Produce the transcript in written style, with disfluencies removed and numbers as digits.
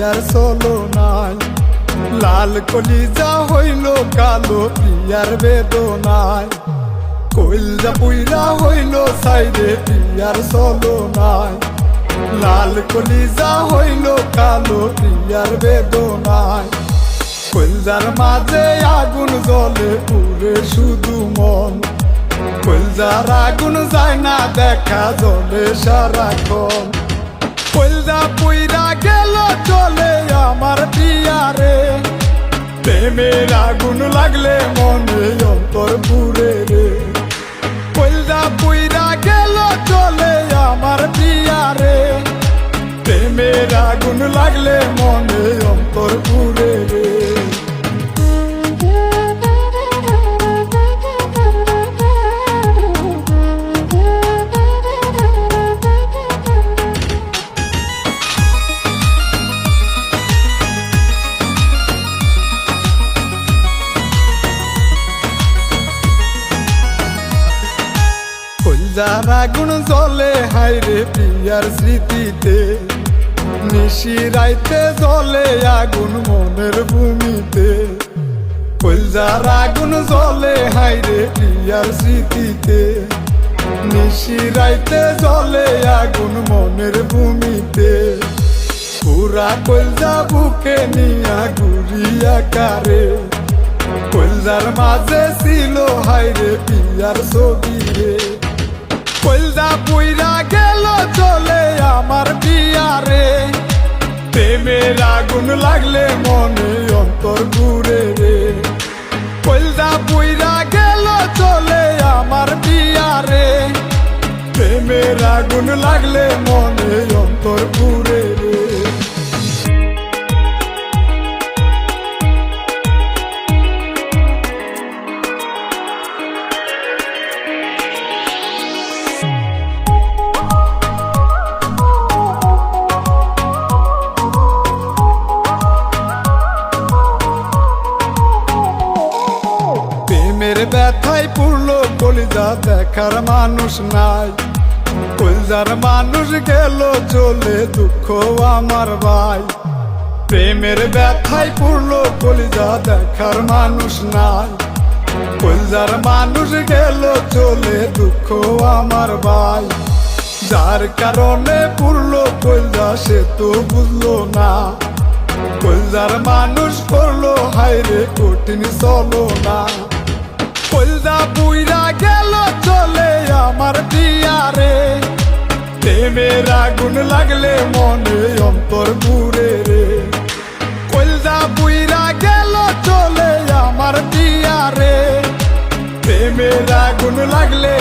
প্রিয়ার চলো নাই। লাল কলিজা হইল কালো প্রিয়ার বেদনায়, কইলজা পুইরা হইল সাইরে প্রিয়ার চলো নাই। লাল কলিজা হইল কালো প্রিয়ার বেদনায়, কইলজার মাঝে আগুন জ্বলে পুরে শুধু মন। কইলজার আগুন যায় না দেখা জ্বলে সারাক্ষণ। কইলজা পুইরা গেল চলে আমার প্রিয়ারে, প্রেমের আগুন লাগলে মনে অন্তর পুরে রে। কইলজা পুইরা গেল চলে আমার প্রিয়ারে, প্রেমের আগুন লাগলে মনে অন্তর পুরে রে। কইলজার আগুন জ্বলে হাইরে প্রিয়ার স্মৃতিতে, নিশি রাইতে জ্বলে আগুন মনের ভূমিতে। কইলজার আগুন জ্বলে হাইরে প্রিয়ার স্মৃতিতে, নিশি রাইতে জ্বলে আগুন মনের ভূমিতে। পুরা কইলজা বুকে নিয়া ঘুরিয়া কারে, কইলজার মাঝে ছিল হাইরে প্রিয়ার ছবি রে। কইলজা পুইরা গেল চলে আমার প্রিয়ারে, প্রেমের আগুন লাগলে মনে অন্তর ঘুরে রে। কইলজা পুইরা গেল চলে আমার প্রিয়ারে, প্রেমের আগুন লাগলে মনে অন্তর ঘুরে রে। প্রেমের ব্যথায় পুরলো কলিজা দেখার মানুষ নাই, কলিজার মানুষ গেল চলে দুঃখ আমার ভাই। প্রেমের ব্যথায় পুরলো কলিজা দেখার মানুষ নাই, কলিজার মানুষ গেল চলে দুঃখ আমার ভাই। যার কারণে পুরলো কলিজা সে তো বুঝলো না, কলিজার মানুষ করলো হাইরে কঠিন চলো না। কইলজা পুইরা গেল চলে আমার প্রিয়ারে, প্রেমের আগুন লাগলে মনে অন্তর পুরে রে। কইলজা পুইরা গেল চলে আমার প্রিয়ারে, প্রেমের আগুন লাগলে